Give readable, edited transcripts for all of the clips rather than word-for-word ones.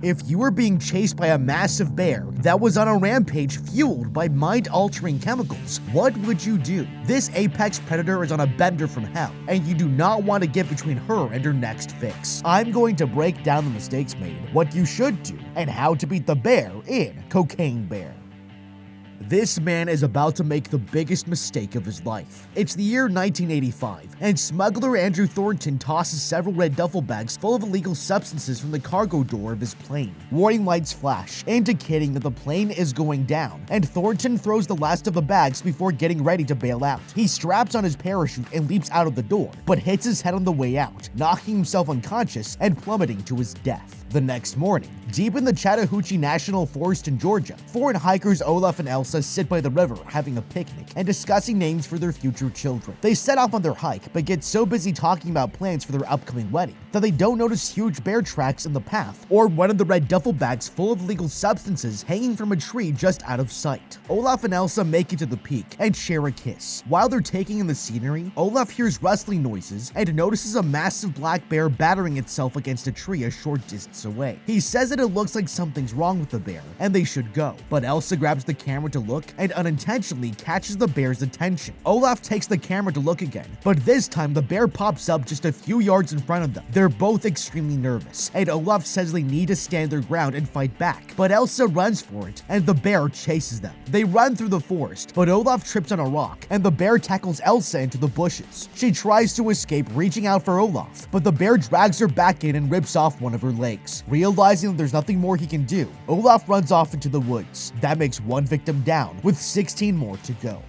If you were being chased by a massive bear that was on a rampage fueled by mind-altering chemicals, what would you do? This apex predator is on a bender from hell, and you do not want to get between her and her next fix. I'm going to break down the mistakes made, what you should do, and how to beat the bear in Cocaine Bear. This man is about to make the biggest mistake of his life. It's the year 1985, and smuggler Andrew Thornton tosses several red duffel bags full of illegal substances from the cargo door of his plane. Warning lights flash, indicating that the plane is going down, and Thornton throws the last of the bags before getting ready to bail out. He straps on his parachute and leaps out of the door, but hits his head on the way out, knocking himself unconscious and plummeting to his death. The next morning, deep in the Chattahoochee National Forest in Georgia, foreign hikers Olaf and Elsa sit by the river having a picnic and discussing names for their future children. They set off on their hike, but get so busy talking about plans for their upcoming wedding that they don't notice huge bear tracks in the path or one of the red duffel bags full of illegal substances hanging from a tree just out of sight. Olaf and Elsa make it to the peak and share a kiss. While they're taking in the scenery, Olaf hears rustling noises and notices a massive black bear battering itself against a tree a short distance away. He says that it looks like something's wrong with the bear and they should go, but Elsa grabs the camera to look and unintentionally catches the bear's attention. Olaf takes the camera to look again, but this time the bear pops up just a few yards in front of them. They're both extremely nervous, and Olaf says they need to stand their ground and fight back, but Elsa runs for it and the bear chases them. They run through the forest, but Olaf trips on a rock and the bear tackles Elsa into the bushes. She tries to escape, reaching out for Olaf, but the bear drags her back in and rips off one of her legs. Realizing that there's nothing more he can do, Olaf runs off into the woods. That makes one victim down, with 16 more to go.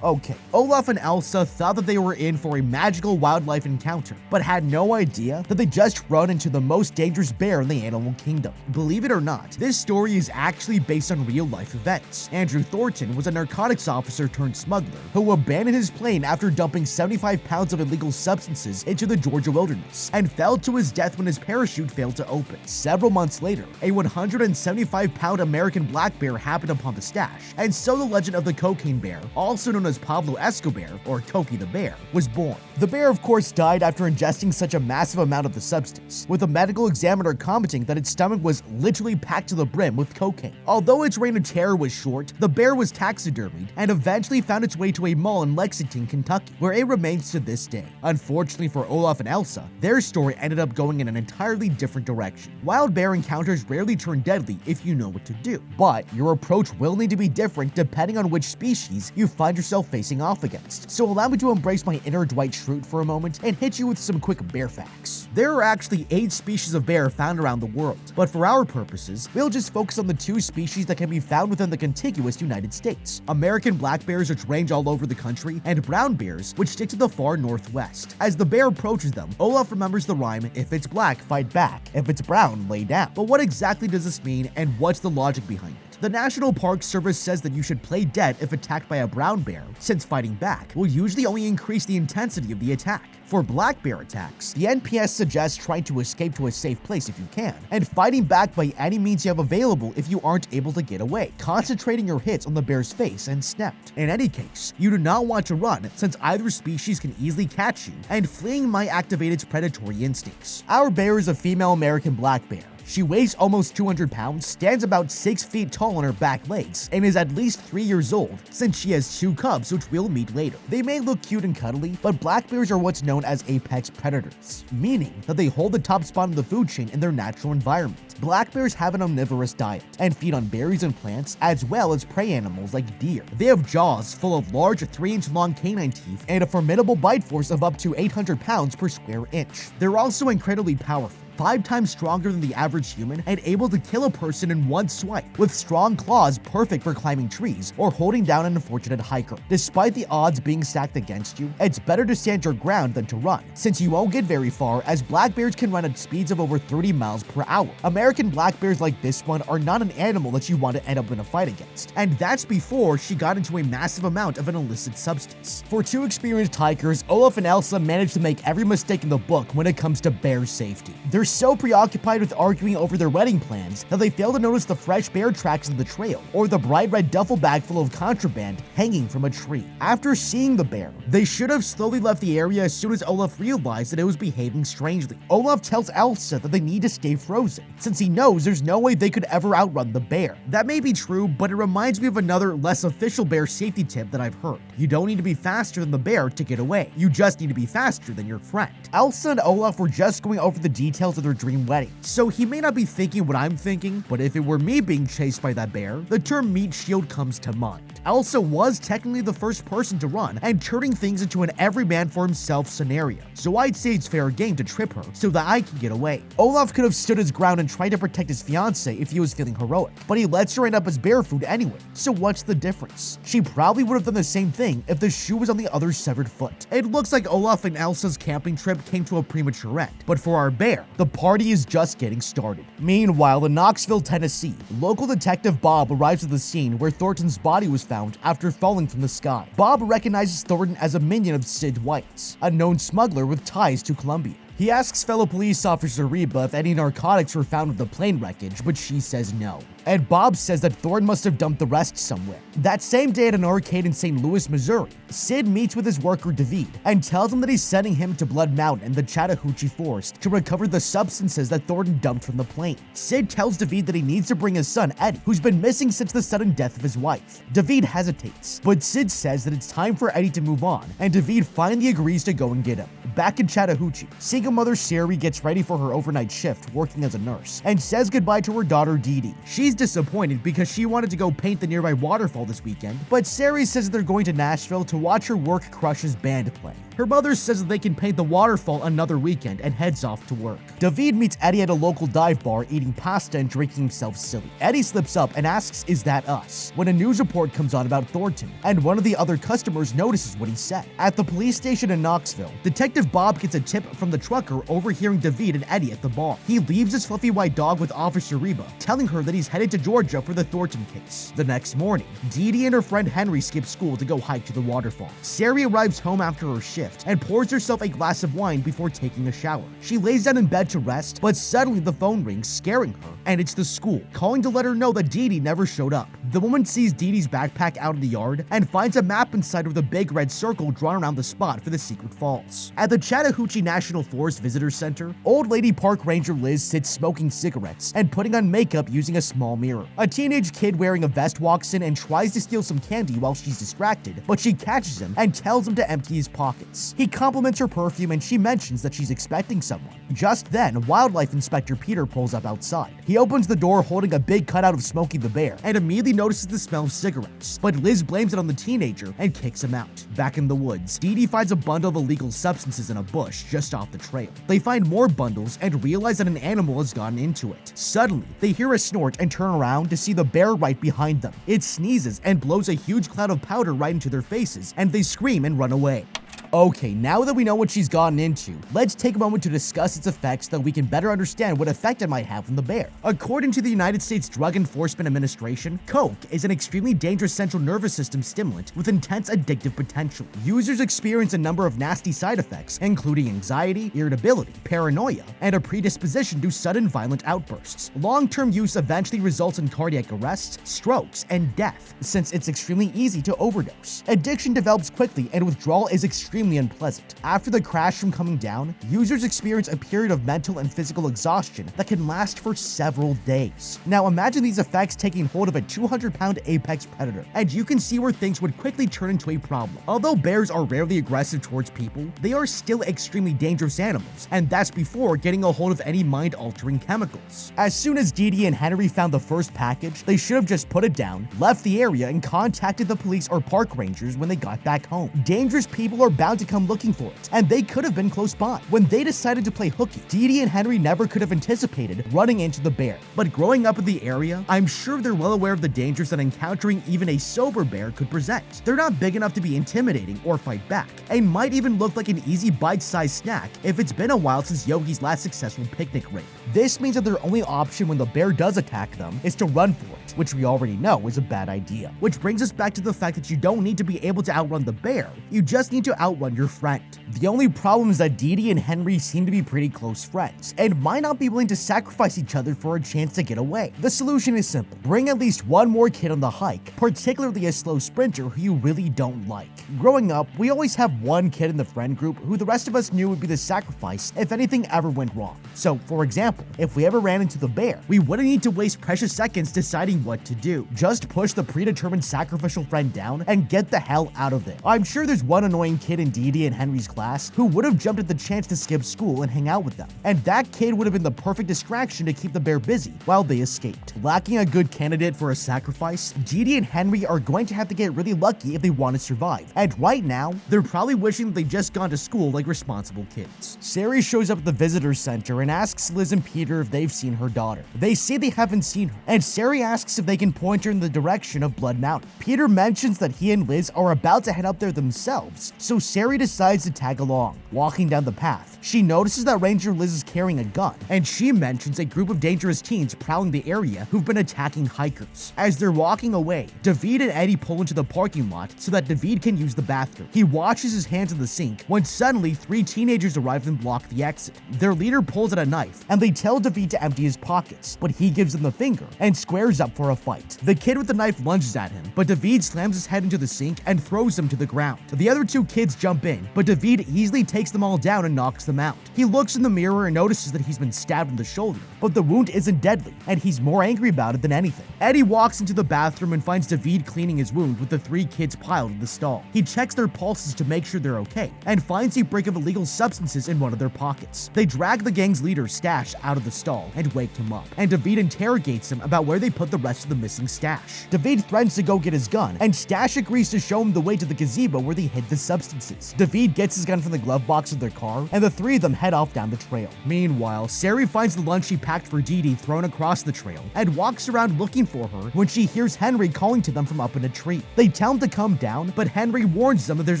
Okay, Olaf and Elsa thought that they were in for a magical wildlife encounter, but had no idea that they just run into the most dangerous bear in the animal kingdom. Believe it or not, this story is actually based on real-life events. Andrew Thornton was a narcotics officer turned smuggler who abandoned his plane after dumping 75 pounds of illegal substances into the Georgia wilderness and fell to his death when his parachute failed to open. Several months later, a 175-pound American black bear happened upon the stash, and so the legend of the Cocaine Bear, also known as Pablo Escobar, or Cokie the Bear, was born. The bear, of course, died after ingesting such a massive amount of the substance, with a medical examiner commenting that its stomach was literally packed to the brim with cocaine. Although its reign of terror was short, the bear was taxidermied and eventually found its way to a mall in Lexington, Kentucky, where it remains to this day. Unfortunately for Olaf and Elsa, their story ended up going in an entirely different direction. Wild bear encounters rarely turn deadly if you know what to do, but your approach will need to be different depending on which species you find yourself facing off against. So allow me to embrace my inner Dwight Schrute for a moment and hit you with some quick bear facts. There are actually 8 species of bear found around the world, but for our purposes, we'll just focus on the 2 species that can be found within the contiguous United States: American black bears, which range all over the country, and brown bears, which stick to the far northwest. As the bear approaches them, Olaf remembers the rhyme, "If it's black, fight back. If it's brown, lay down." But what exactly does this mean, and what's the logic behind it? The National Park Service says that you should play dead if attacked by a brown bear, since fighting back will usually only increase the intensity of the attack. For black bear attacks, the NPS suggests trying to escape to a safe place if you can, and fighting back by any means you have available if you aren't able to get away, concentrating your hits on the bear's face and snout. In any case, you do not want to run, since either species can easily catch you, and fleeing might activate its predatory instincts. Our bear is a female American black bear. She weighs almost 200 pounds, stands about 6 feet tall on her back legs, and is at least 3 years old, since she has 2 cubs which we'll meet later. They may look cute and cuddly, but black bears are what's known as apex predators, meaning that they hold the top spot in the food chain in their natural environment. Black bears have an omnivorous diet and feed on berries and plants, as well as prey animals like deer. They have jaws full of large 3-inch long canine teeth and a formidable bite force of up to 800 pounds per square inch. They're also incredibly powerful, 5 times stronger than the average human and able to kill a person in one swipe, with strong claws perfect for climbing trees or holding down an unfortunate hiker. Despite the odds being stacked against you, it's better to stand your ground than to run, since you won't get very far, as black bears can run at speeds of over 30 miles per hour. American black bears like this one are not an animal that you want to end up in a fight against, and that's before she got into a massive amount of an illicit substance. For 2 experienced hikers, Olaf and Elsa managed to make every mistake in the book when it comes to bear safety. Their so preoccupied with arguing over their wedding plans that they fail to notice the fresh bear tracks in the trail or the bright red duffel bag full of contraband hanging from a tree. After seeing the bear, they should have slowly left the area as soon as Olaf realized that it was behaving strangely. Olaf tells Elsa that they need to stay frozen, since he knows there's no way they could ever outrun the bear. That may be true, but it reminds me of another, less official bear safety tip that I've heard. You don't need to be faster than the bear to get away. You just need to be faster than your friend. Elsa and Olaf were just going over the details of their dream wedding, so he may not be thinking what I'm thinking, but if it were me being chased by that bear, the term meat shield comes to mind. Elsa was technically the first person to run and turning things into an every man for himself scenario, so I'd say it's fair game to trip her so that I can get away. Olaf could have stood his ground and tried to protect his fiancée if he was feeling heroic, but he lets her end up as bear food anyway, so what's the difference? She probably would have done the same thing if the shoe was on the other severed foot. It looks like Olaf and Elsa's camping trip came to a premature end, but for our bear, the party is just getting started. Meanwhile, in Knoxville, Tennessee, local detective Bob arrives at the scene where Thornton's body was found after falling from the sky. Bob recognizes Thornton as a minion of Sid White's, a known smuggler with ties to Colombia. He asks fellow police officer Reba if any narcotics were found with the plane wreckage, but she says no. And Bob says that Thornton must have dumped the rest somewhere. That same day at an arcade in St. Louis, Missouri, Sid meets with his worker David and tells him that he's sending him to Blood Mountain in the Chattahoochee Forest to recover the substances that Thornton dumped from the plane. Sid tells David that he needs to bring his son Eddie, who's been missing since the sudden death of his wife. David hesitates, but Sid says that it's time for Eddie to move on, and David finally agrees to go and get him. Back in Chattahoochee, single mother Sherry gets ready for her overnight shift working as a nurse and says goodbye to her daughter Dee Dee. She's disappointed because she wanted to go paint the nearby waterfall this weekend, but Sherry says that they're going to Nashville to watch her work Crush's band play. Her mother says that they can paint the waterfall another weekend and heads off to work. David meets Eddie at a local dive bar eating pasta and drinking himself silly. Eddie slips up and asks, "Is that us?" when a news report comes on about Thornton, and one of the other customers notices what he said. At the police station in Knoxville, Detective Bob gets a tip from the trucker overhearing David and Eddie at the bar. He leaves his fluffy white dog with Officer Reba, telling her that he's headed to Georgia for the Thornton case. The next morning, Dee Dee and her friend Henry skip school to go hike to the waterfall. Sherry arrives home after her shift and pours herself a glass of wine before taking a shower. She lays down in bed to rest, but suddenly the phone rings, scaring her, and it's the school, calling to let her know that Dee Dee never showed up. The woman sees Dee Dee's backpack out in the yard and finds a map inside with a big red circle drawn around the spot for the secret falls. At the Chattahoochee National Forest Visitor Center, old lady park ranger Liz sits smoking cigarettes and putting on makeup using a small mirror. A teenage kid wearing a vest walks in and tries to steal some candy while she's distracted, but she catches him and tells him to empty his pockets. He compliments her perfume and she mentions that she's expecting someone. Just then, Wildlife Inspector Peter pulls up outside. He opens the door holding a big cutout of Smokey the Bear and immediately notices the smell of cigarettes, but Liz blames it on the teenager and kicks him out. Back in the woods, Dee Dee finds a bundle of illegal substances in a bush just off the trail. They find more bundles and realize that an animal has gotten into it. Suddenly, they hear a snort and turn around to see the bear right behind them. It sneezes and blows a huge cloud of powder right into their faces, and they scream and run away. Okay, now that we know what she's gotten into, let's take a moment to discuss its effects so that we can better understand what effect it might have on the bear. According to the United States Drug Enforcement Administration, Coke is an extremely dangerous central nervous system stimulant with intense addictive potential. Users experience a number of nasty side effects, including anxiety, irritability, paranoia, and a predisposition to sudden violent outbursts. Long-term use eventually results in cardiac arrests, strokes, and death, since it's extremely easy to overdose. Addiction develops quickly and withdrawal is extremely unpleasant. After the crash from coming down, users experience a period of mental and physical exhaustion that can last for several days. Now imagine these effects taking hold of a 200-pound apex predator, and you can see where things would quickly turn into a problem. Although bears are rarely aggressive towards people, they are still extremely dangerous animals, and that's before getting a hold of any mind-altering chemicals. As soon as Dee Dee and Henry found the first package, they should have just put it down, left the area, and contacted the police or park rangers when they got back home. Dangerous people are bound to come looking for it, and they could have been close by. When they decided to play hooky, Dee Dee and Henry never could have anticipated running into the bear. But growing up in the area, I'm sure they're well aware of the dangers that encountering even a sober bear could present. They're not big enough to be intimidating or fight back, and might even look like an easy bite-sized snack if it's been a while since Yogi's last successful picnic raid. This means that their only option when the bear does attack them is to run for it, which we already know is a bad idea. Which brings us back to the fact that you don't need to be able to outrun the bear, you just need to outrun outrun your friend. The only problem is that Dee Dee and Henry seem to be pretty close friends, and might not be willing to sacrifice each other for a chance to get away. The solution is simple. Bring at least one more kid on the hike, particularly a slow sprinter who you really don't like. Growing up, we always have one kid in the friend group who the rest of us knew would be the sacrifice if anything ever went wrong. So, for example, if we ever ran into the bear, we wouldn't need to waste precious seconds deciding what to do. Just push the predetermined sacrificial friend down and get the hell out of there. I'm sure there's one annoying kid in Dee Dee and Henry's class who would have jumped at the chance to skip school and hang out with them, and that kid would have been the perfect distraction to keep the bear busy while they escaped. Lacking a good candidate for a sacrifice, Dee Dee and Henry are going to have to get really lucky if they want to survive, and right now, they're probably wishing that they'd just gone to school like responsible kids. Sari shows up at the visitor center and asks Liz and Peter if they've seen her daughter. They say they haven't seen her, and Sari asks if they can point her in the direction of Blood Mountain. Peter mentions that he and Liz are about to head up there themselves, so Sari decides to tag along. Walking down the path, she notices that Ranger Liz is carrying a gun, and she mentions a group of dangerous teens prowling the area who've been attacking hikers. As they're walking away, David and Eddie pull into the parking lot so that David can use the bathroom. He washes his hands in the sink when suddenly 3 teenagers arrive and block the exit. Their leader pulls out a knife, and they tell David to empty his pockets, but he gives them the finger and squares up for a fight. The kid with the knife lunges at him, but David slams his head into the sink and throws him to the ground. The other 2 kids jump in, but David easily takes them all down and knocks them out. He looks in the mirror and notices that he's been stabbed in the shoulder, but the wound isn't deadly, and he's more angry about it than anything. Eddie walks into the bathroom and finds David cleaning his wound with the 3 kids piled in the stall. He checks their pulses to make sure they're okay, and finds a brick of illegal substances in one of their pockets. They drag the gang's leader, Stash, out of the stall and wake him up, and David interrogates him about where they put the rest of the missing stash. David threatens to go get his gun, and Stash agrees to show him the way to the gazebo where they hid the substances. David gets his gun from the glove box of their car, and the 3 of them head off down the trail. Meanwhile, Sari finds the lunch she packed for Dee Dee thrown across the trail and walks around looking for her when she hears Henry calling to them from up in a tree. They tell him to come down, but Henry warns them that there's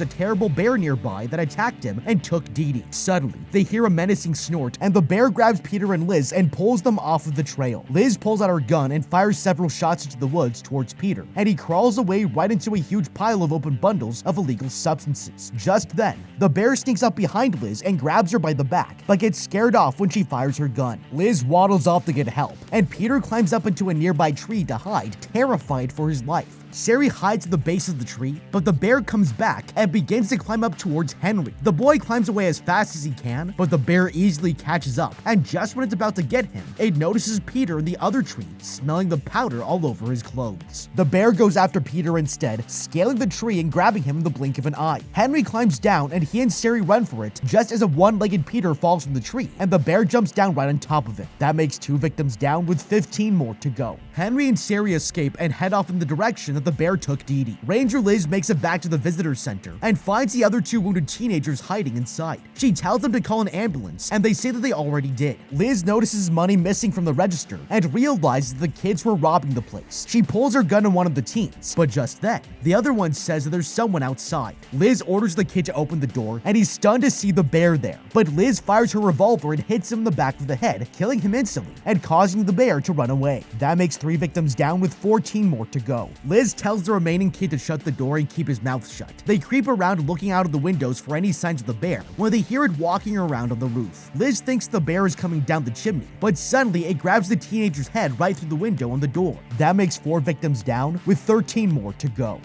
a terrible bear nearby that attacked him and took Dee Dee. Suddenly, they hear a menacing snort, and the bear grabs Peter and Liz and pulls them off of the trail. Liz pulls out her gun and fires several shots into the woods towards Peter, and he crawls away right into a huge pile of open bundles of illegal substances. Just then, the bear sneaks up behind Liz and grabs her by the back, but gets scared off when she fires her gun. Liz waddles off to get help, and Peter climbs up into a nearby tree to hide, terrified for his life. Sari hides at the base of the tree, but the bear comes back and begins to climb up towards Henry. The boy climbs away as fast as he can, but the bear easily catches up, and just when it's about to get him, it notices Peter in the other tree, smelling the powder all over his clothes. The bear goes after Peter instead, scaling the tree and grabbing him in the blink of an eye. Henry climbs down, and he and Sari run for it, just as a one-legged Peter falls from the tree, and the bear jumps down right on top of it. That makes 2 victims down, with 15 more to go. Henry and Sari escape and head off in the direction that the bear took Dee Dee. Ranger Liz makes it back to the visitor center and finds the other 2 wounded teenagers hiding inside. She tells them to call an ambulance, and they say that they already did. Liz notices money missing from the register and realizes that the kids were robbing the place. She pulls her gun on one of the teens, but just then, the other one says that there's someone outside. Liz orders the kid to open the door, and he's stunned to see the bear there. But Liz fires her revolver and hits him in the back of the head, killing him instantly and causing the bear to run away. That makes 3 victims down, with 14 more to go. Liz tells the remaining kid to shut the door and keep his mouth shut. They creep around looking out of the windows for any signs of the bear when they hear it walking around on the roof. Liz thinks the bear is coming down the chimney, but suddenly it grabs the teenager's head right through the window on the door. That makes 4 victims down, with 13 more to go.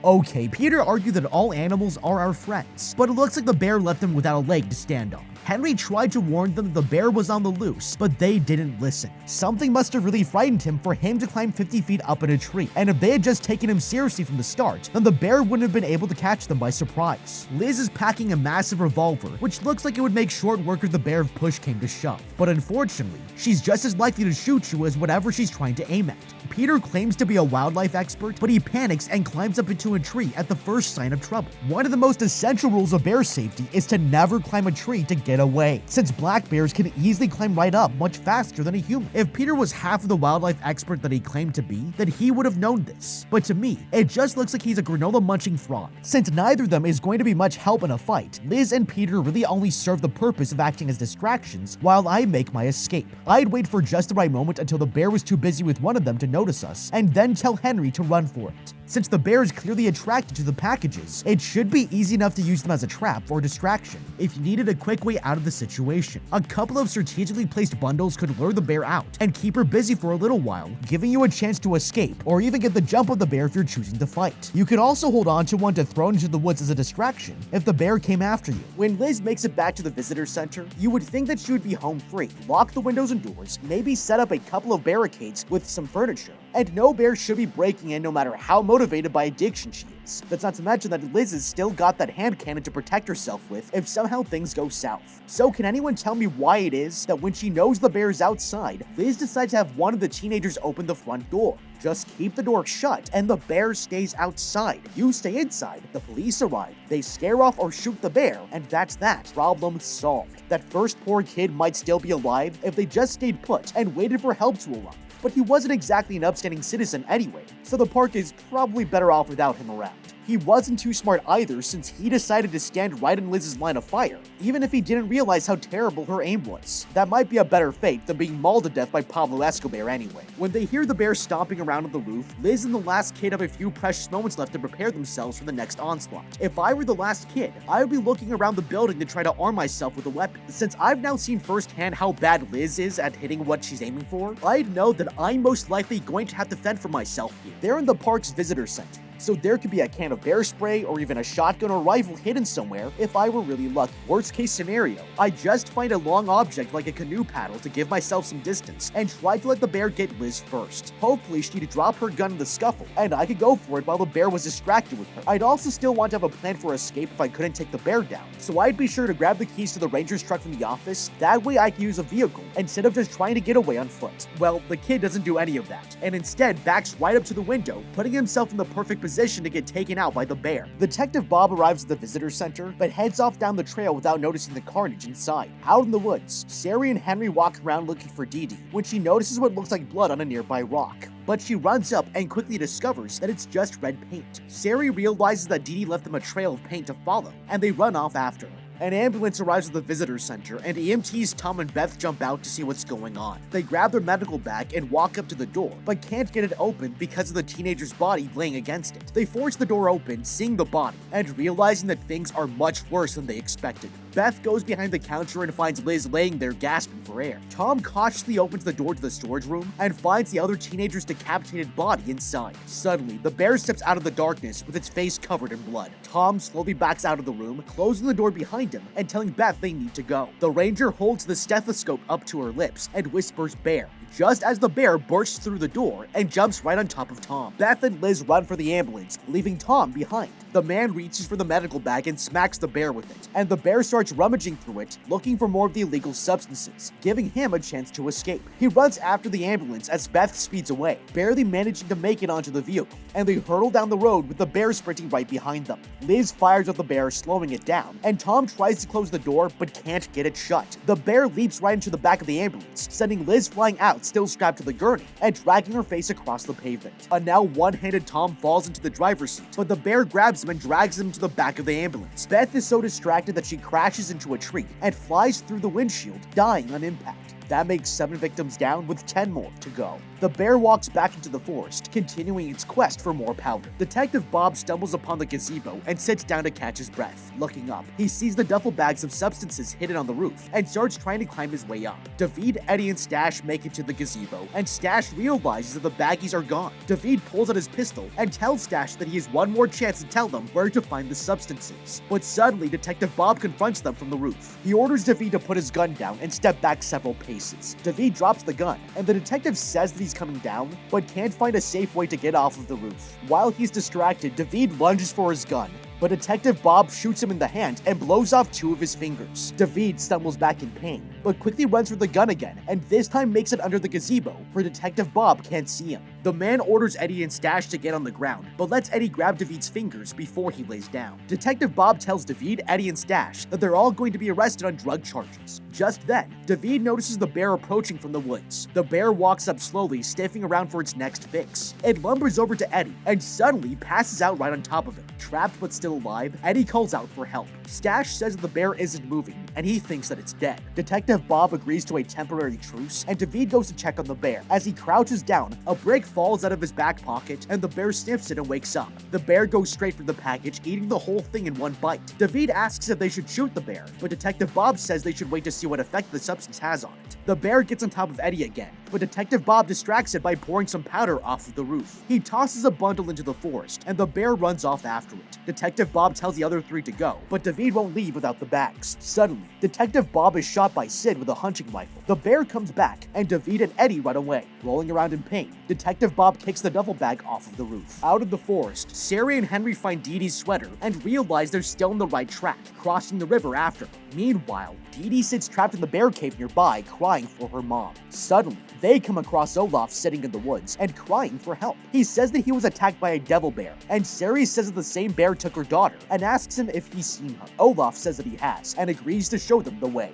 Okay, Peter argued that all animals are our friends, but it looks like the bear left them without a leg to stand on. Henry tried to warn them that the bear was on the loose, but they didn't listen. Something must have really frightened him for him to climb 50 feet up in a tree, and if they had just taken him seriously from the start, then the bear wouldn't have been able to catch them by surprise. Liz is packing a massive revolver, which looks like it would make short work if the bear if push came to shove. But unfortunately, she's just as likely to shoot you as whatever she's trying to aim at. Peter claims to be a wildlife expert, but he panics and climbs up into a tree at the first sign of trouble. One of the most essential rules of bear safety is to never climb a tree to get away, since black bears can easily climb right up much faster than a human. If Peter was half of the wildlife expert that he claimed to be, then he would have known this. But to me, it just looks like he's a granola munching fraud. Since neither of them is going to be much help in a fight, Liz and Peter really only serve the purpose of acting as distractions while I make my escape. I'd wait for just the right moment until the bear was too busy with one of them to notice us, and then tell Henry to run for it. Since the bear is clearly attracted to the packages, it should be easy enough to use them as a trap or distraction if you needed a quick way out of the situation. A couple of strategically placed bundles could lure the bear out and keep her busy for a little while, giving you a chance to escape or even get the jump on the bear if you're choosing to fight. You could also hold on to one to throw into the woods as a distraction if the bear came after you. When Liz makes it back to the visitor center, you would think that she would be home free, lock the windows and doors, maybe set up a couple of barricades with some furniture, and no bear should be breaking in no matter how motivated by addiction she is. That's not to mention that Liz has still got that hand cannon to protect herself with if somehow things go south. So can anyone tell me why it is that when she knows the bear is outside, Liz decides to have one of the teenagers open the front door? Just keep the door shut and the bear stays outside. You stay inside, the police arrive, they scare off or shoot the bear, and that's that. Problem solved. That first poor kid might still be alive if they just stayed put and waited for help to arrive. But he wasn't exactly an upstanding citizen anyway, so the park is probably better off without him around. He wasn't too smart either, since he decided to stand right in Liz's line of fire, even if he didn't realize how terrible her aim was. That might be a better fate than being mauled to death by Pablo Escobar anyway. When they hear the bear stomping around on the roof, Liz and the last kid have a few precious moments left to prepare themselves for the next onslaught. If I were the last kid, I would be looking around the building to try to arm myself with a weapon. Since I've now seen firsthand how bad Liz is at hitting what she's aiming for, I'd know that I'm most likely going to have to fend for myself here. They're in the park's visitor center, so there could be a can of bear spray or even a shotgun or rifle hidden somewhere if I were really lucky. Worst case scenario, I just find a long object like a canoe paddle to give myself some distance and try to let the bear get Liz first. Hopefully she'd drop her gun in the scuffle and I could go for it while the bear was distracted with her. I'd also still want to have a plan for escape if I couldn't take the bear down, so I'd be sure to grab the keys to the ranger's truck from the office. That way I can use a vehicle instead of just trying to get away on foot. Well, the kid doesn't do any of that and instead backs right up to the window, putting himself in the perfect position to get taken out by the bear. Detective Bob arrives at the visitor center, but heads off down the trail without noticing the carnage inside. Out in the woods, Sari and Henry walk around looking for Dee Dee when she notices what looks like blood on a nearby rock. But she runs up and quickly discovers that it's just red paint. Sari realizes that Dee Dee left them a trail of paint to follow, and they run off after her. An ambulance arrives at the visitor center, and EMTs Tom and Beth jump out to see what's going on. They grab their medical bag and walk up to the door, but can't get it open because of the teenager's body laying against it. They force the door open, seeing the body, and realizing that things are much worse than they expected. Beth goes behind the counter and finds Liz laying there gasping for air. Tom cautiously opens the door to the storage room and finds the other teenager's decapitated body inside. Suddenly, the bear steps out of the darkness with its face covered in blood. Tom slowly backs out of the room, closing the door behind him and telling Beth they need to go. The ranger holds the stethoscope up to her lips and whispers "bear," just as the bear bursts through the door and jumps right on top of Tom. Beth and Liz run for the ambulance, leaving Tom behind. The man reaches for the medical bag and smacks the bear with it, and the bear starts rummaging through it, looking for more of the illegal substances, giving him a chance to escape. He runs after the ambulance as Beth speeds away, barely managing to make it onto the vehicle, and they hurtle down the road with the bear sprinting right behind them. Liz fires at the bear, slowing it down, and Tom tries to close the door but can't get it shut. The bear leaps right into the back of the ambulance, sending Liz flying out, still strapped to the gurney, and dragging her face across the pavement. A now one-handed Tom falls into the driver's seat, but the bear grabs him and drags him to the back of the ambulance. Beth is so distracted that she crashes into a tree and flies through the windshield, dying on impact. That makes 7 victims down with 10 more to go. The bear walks back into the forest, continuing its quest for more powder. Detective Bob stumbles upon the gazebo and sits down to catch his breath. Looking up, he sees the duffel bags of substances hidden on the roof and starts trying to climb his way up. David, Eddie, and Stash make it to the gazebo, and Stash realizes that the baggies are gone. David pulls out his pistol and tells Stash that he has one more chance to tell them where to find the substances. But suddenly, Detective Bob confronts them from the roof. He orders David to put his gun down and step back several paces. David drops the gun, and the detective says that he's coming down, but can't find a safe way to get off of the roof. While he's distracted, David lunges for his gun, but Detective Bob shoots him in the hand and blows off 2 of his fingers. David stumbles back in pain, but quickly runs for the gun again, and this time makes it under the gazebo, where Detective Bob can't see him. The man orders Eddie and Stash to get on the ground, but lets Eddie grab David's fingers before he lays down. Detective Bob tells David, Eddie, and Stash that they're all going to be arrested on drug charges. Just then, David notices the bear approaching from the woods. The bear walks up slowly, sniffing around for its next fix. It lumbers over to Eddie, and suddenly passes out right on top of him. Trapped but still alive, Eddie calls out for help. Stash says that the bear isn't moving, and he thinks that it's dead. Detective Bob agrees to a temporary truce, and David goes to check on the bear. As he crouches down, a brick falls out of his back pocket, and the bear sniffs it and wakes up. The bear goes straight for the package, eating the whole thing in one bite. David asks if they should shoot the bear, but Detective Bob says they should wait to see what effect the substance has on it. The bear gets on top of Eddie again, but Detective Bob distracts it by pouring some powder off of the roof. He tosses a bundle into the forest, and the bear runs off after it. Detective Bob tells the other three to go, but David won't leave without the bags. Suddenly, Detective Bob is shot by Sid with a hunting rifle. The bear comes back, and David and Eddie run away, rolling around in pain. Detective Bob kicks the duffel bag off of the roof. Out of the forest, Sarah and Henry find Dee Dee's sweater and realize they're still on the right track, crossing the river after them. Meanwhile, Dee Dee sits trapped in the bear cave nearby, crying for her mom. Suddenly, they come across Olaf sitting in the woods and crying for help. He says that he was attacked by a devil bear, and Sari says that the same bear took her daughter and asks him if he's seen her. Olaf says that he has and agrees to show them the way.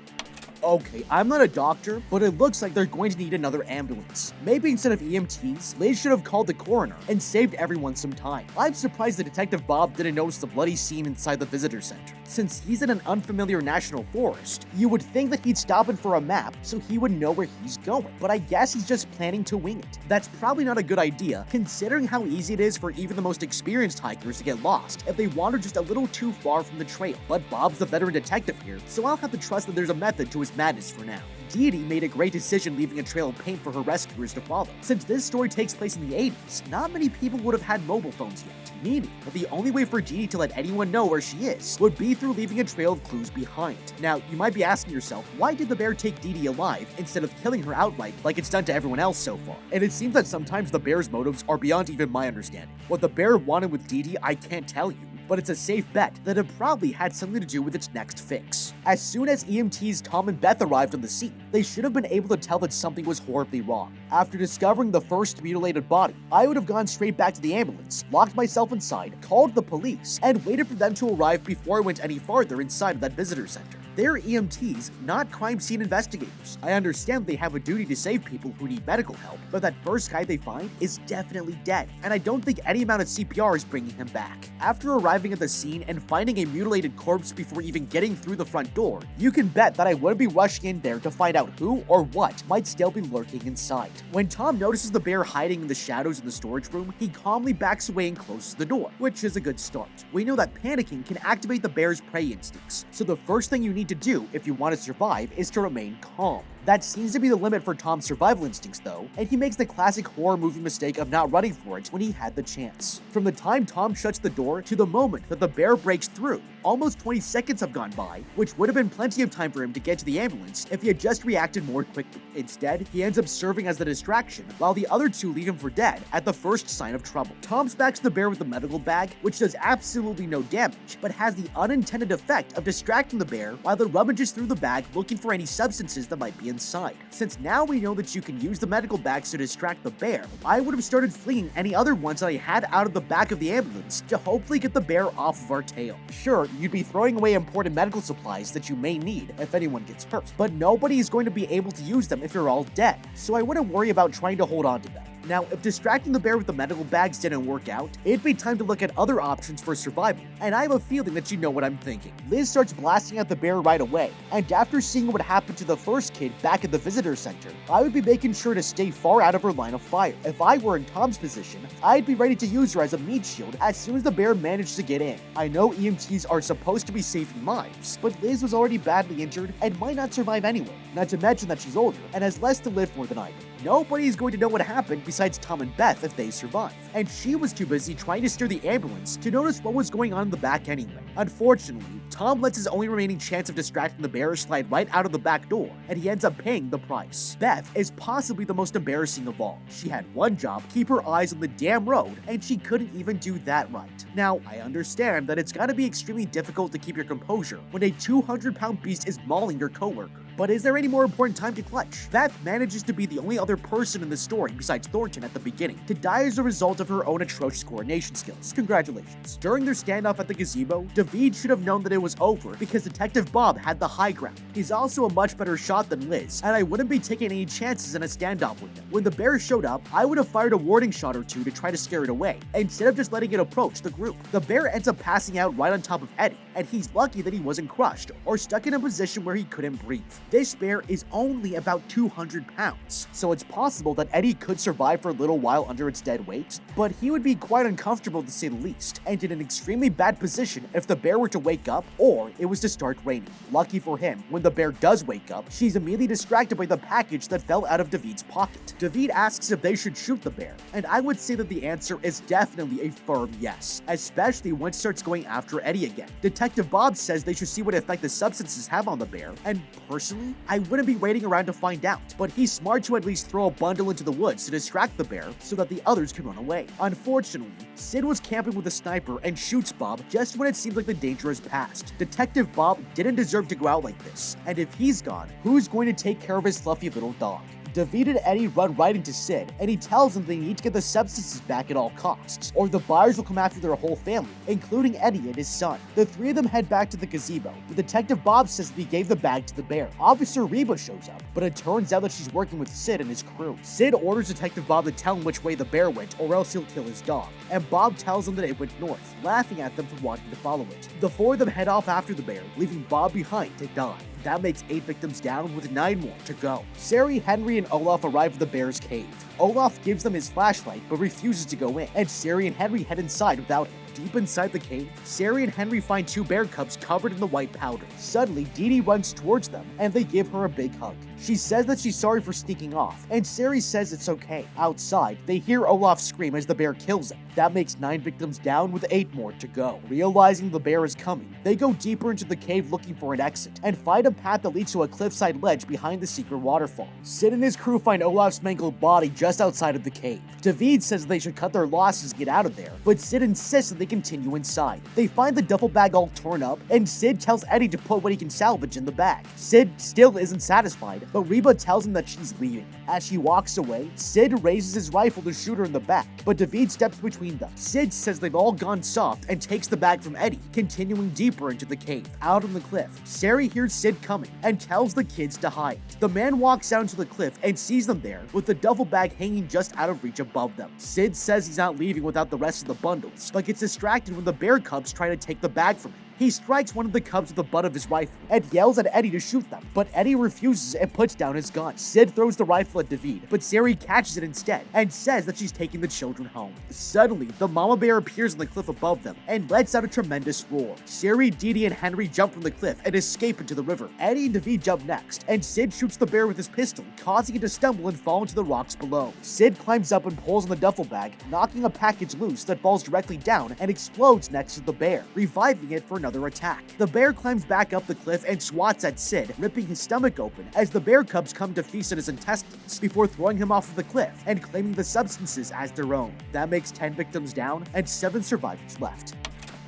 Okay, I'm not a doctor, but it looks like they're going to need another ambulance. Maybe instead of EMTs, Liz should have called the coroner and saved everyone some time. I'm surprised that Detective Bob didn't notice the bloody scene inside the visitor center. Since he's in an unfamiliar national forest, you would think that he'd stop in for a map so he would know where he's going, but I guess he's just planning to wing it. That's probably not a good idea, considering how easy it is for even the most experienced hikers to get lost if they wander just a little too far from the trail. But Bob's the veteran detective here, so I'll have to trust that there's a method to his madness for now. Dee Dee made a great decision leaving a trail of paint for her rescuers to follow. Since this story takes place in the 80s, not many people would have had mobile phones yet, meaning that the only way for Dee Dee to let anyone know where she is would be through leaving a trail of clues behind. Now, you might be asking yourself, why did the bear take Dee Dee alive instead of killing her outright like it's done to everyone else so far? And it seems that sometimes the bear's motives are beyond even my understanding. What the bear wanted with Dee Dee, I can't tell you, but it's a safe bet that it probably had something to do with its next fix. As soon as EMTs Tom and Beth arrived on the scene, they should have been able to tell that something was horribly wrong. After discovering the first mutilated body, I would have gone straight back to the ambulance, locked myself inside, called the police, and waited for them to arrive before I went any farther inside of that visitor center. They're EMTs, not crime scene investigators. I understand they have a duty to save people who need medical help, but that first guy they find is definitely dead, and I don't think any amount of CPR is bringing him back. After arriving at the scene and finding a mutilated corpse before even getting through the front door, you can bet that I wouldn't be rushing in there to find out who or what might still be lurking inside. When Tom notices the bear hiding in the shadows in the storage room, he calmly backs away and closes the door, which is a good start. We know that panicking can activate the bear's prey instincts, so the first thing you need to do if you want to survive is to remain calm. That seems to be the limit for Tom's survival instincts though, and he makes the classic horror movie mistake of not running for it when he had the chance. From the time Tom shuts the door to the moment that the bear breaks through, almost 20 seconds have gone by, which would have been plenty of time for him to get to the ambulance if he had just reacted more quickly. Instead, he ends up serving as the distraction, while the other two leave him for dead at the first sign of trouble. Tom smacks the bear with the medical bag, which does absolutely no damage, but has the unintended effect of distracting the bear while it rummages through the bag looking for any substances that might be inside. Since now we know that you can use the medical bags to distract the bear, I would have started flinging any other ones that I had out of the back of the ambulance to hopefully get the bear off of our tail. Sure, you'd be throwing away important medical supplies that you may need if anyone gets hurt, but nobody is going to be able to use them if you're all dead, so I wouldn't worry about trying to hold on to them. Now, if distracting the bear with the medical bags didn't work out, it'd be time to look at other options for survival, and I have a feeling that you know what I'm thinking. Liz starts blasting at the bear right away, and after seeing what happened to the first kid back at the visitor center, I would be making sure to stay far out of her line of fire. If I were in Tom's position, I'd be ready to use her as a meat shield as soon as the bear managed to get in. I know EMTs are supposed to be saving lives, but Liz was already badly injured and might not survive anyway, not to mention that she's older and has less to live for than I do. Nobody's going to know what happened besides Tom and Beth if they survive, and she was too busy trying to steer the ambulance to notice what was going on in the back anyway. Unfortunately, Tom lets his only remaining chance of distracting the bear slide right out of the back door, and he ends up paying the price. Beth is possibly the most embarrassing of all. She had one job, keep her eyes on the damn road, and she couldn't even do that right. Now, I understand that it's gotta be extremely difficult to keep your composure when a 200-pound beast is mauling your coworker. But is there any more important time to clutch? Beth manages to be the only other person in the story besides Thornton at the beginning to die as a result of her own atrocious coordination skills. Congratulations. During their standoff at the gazebo, David should have known that it was over because Detective Bob had the high ground. He's also a much better shot than Liz, and I wouldn't be taking any chances in a standoff with him. When the bear showed up, I would have fired a warning shot or two to try to scare it away, instead of just letting it approach the group. The bear ends up passing out right on top of Eddie, and he's lucky that he wasn't crushed or stuck in a position where he couldn't breathe. This bear is only about 200 pounds, so it's possible that Eddie could survive for a little while under its dead weight, but he would be quite uncomfortable to say the least, and in an extremely bad position if the bear were to wake up or it was to start raining. Lucky for him, when the bear does wake up, she's immediately distracted by the package that fell out of David's pocket. David asks if they should shoot the bear, and I would say that the answer is definitely a firm yes, especially when it starts going after Eddie again. Detective Bob says they should see what effect the substances have on the bear, and personally, I wouldn't be waiting around to find out, but he's smart to at least throw a bundle into the woods to distract the bear so that the others can run away. Unfortunately, Sid was camping with a sniper and shoots Bob just when it seems like the danger has passed. Detective Bob didn't deserve to go out like this, and if he's gone, who's going to take care of his fluffy little dog? David and Eddie run right into Sid, and he tells them they need to get the substances back at all costs, or the buyers will come after their whole family, including Eddie and his son. The three of them head back to the gazebo, but Detective Bob says that he gave the bag to the bear. Officer Reba shows up, but it turns out that she's working with Sid and his crew. Sid orders Detective Bob to tell him which way the bear went, or else he'll kill his dog, and Bob tells him that it went north, laughing at them for wanting to follow it. The four of them head off after the bear, leaving Bob behind to die. That makes 8 victims down with 9 more to go. Sari, Henry, and Olaf arrive at the bear's cave. Olaf gives them his flashlight but refuses to go in, and Sari and Henry head inside without him. Deep inside the cave, Sari and Henry find 2 bear cubs covered in the white powder. Suddenly, Dee Dee runs towards them, and they give her a big hug. She says that she's sorry for sneaking off, and Sari says it's okay. Outside, they hear Olaf scream as the bear kills him. That makes 9 victims down with 8 more to go. Realizing the bear is coming, they go deeper into the cave looking for an exit, and find a path that leads to a cliffside ledge behind the secret waterfall. Sid and his crew find Olaf's mangled body just outside of the cave. David says they should cut their losses and get out of there, but Sid insists that they continue inside. They find the duffel bag all torn up, and Sid tells Eddie to put what he can salvage in the bag. Sid still isn't satisfied, but Reba tells him that she's leaving. As she walks away, Sid raises his rifle to shoot her in the back, but David steps between them. Sid says they've all gone soft and takes the bag from Eddie, continuing deeper into the cave. Out on the cliff, Sari hears Sid coming and tells the kids to hide. The man walks down to the cliff and sees them there with the duffel bag hanging just out of reach above them. Sid says he's not leaving without the rest of the bundles, but gets distracted when the bear cubs try to take the bag from him. He strikes one of the cubs with the butt of his rifle and yells at Eddie to shoot them, but Eddie refuses and puts down his gun. Sid throws the rifle at David, but Sari catches it instead and says that she's taking the children home. Suddenly, the mama bear appears on the cliff above them and lets out a tremendous roar. Sari, Dee Dee, and Henry jump from the cliff and escape into the river. Eddie and David jump next, and Sid shoots the bear with his pistol, causing it to stumble and fall into the rocks below. Sid climbs up and pulls on the duffel bag, knocking a package loose that falls directly down and explodes next to the bear, reviving it for another attack. The bear climbs back up the cliff and swats at Sid, ripping his stomach open as the bear cubs come to feast on his intestines before throwing him off of the cliff and claiming the substances as their own. That makes 10 victims down and 7 survivors left.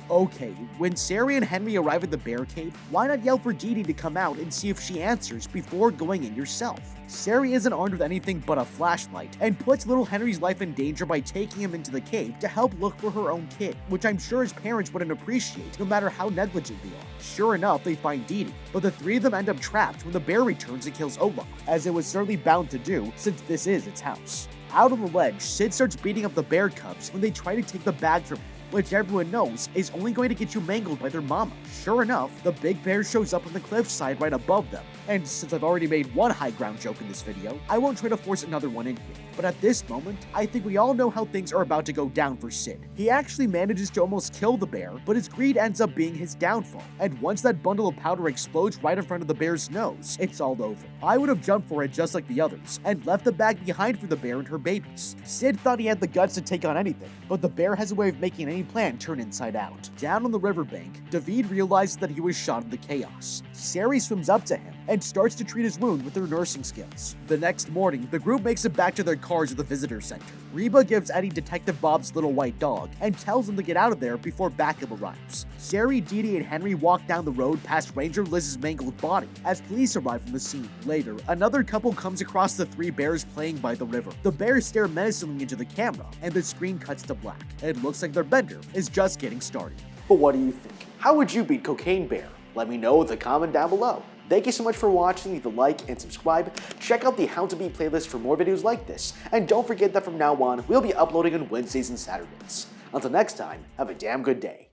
Okay, when Sari and Henry arrive at the bear cave, why not yell for Dee Dee to come out and see if she answers before going in yourself? Sari isn't armed with anything but a flashlight and puts little Henry's life in danger by taking him into the cave to help look for her own kid, which I'm sure his parents wouldn't appreciate no matter how negligent they are. Sure enough, they find Dee Dee, but the 3 of them end up trapped when the bear returns and kills Olaf, as it was certainly bound to do since this is its house. Out on the ledge, Sid starts beating up the bear cubs when they try to take the bag from him, which everyone knows is only going to get you mangled by their mama. Sure enough, the big bear shows up on the cliffside right above them, and since I've already made one high ground joke in this video, I won't try to force another one in here. But at this moment, I think we all know how things are about to go down for Sid. He actually manages to almost kill the bear, but his greed ends up being his downfall, and once that bundle of powder explodes right in front of the bear's nose, it's all over. I would have jumped for it just like the others, and left the bag behind for the bear and her babies. Sid thought he had the guts to take on anything, but the bear has a way of making any plan turn inside out. Down on the riverbank, David realizes that he was shot in the chaos. Sari swims up to him and starts to treat his wound with her nursing skills. The next morning, the group makes it back to their cars at the visitor center. Reba gives Eddie Detective Bob's little white dog and tells him to get out of there before backup arrives. Sari, Dee Dee, and Henry walk down the road past Ranger Liz's mangled body as police arrive from the scene. Later, another couple comes across the 3 bears playing by the river. The bears stare menacingly into the camera, and the screen cuts to black. It looks like their bender is just getting started. But what do you think? How would you beat Cocaine Bear? Let me know in the comment down below. Thank you so much for watching. Leave a like and subscribe. Check out the How to Beat playlist for more videos like this. And don't forget that from now on, we'll be uploading on Wednesdays and Saturdays. Until next time, have a damn good day.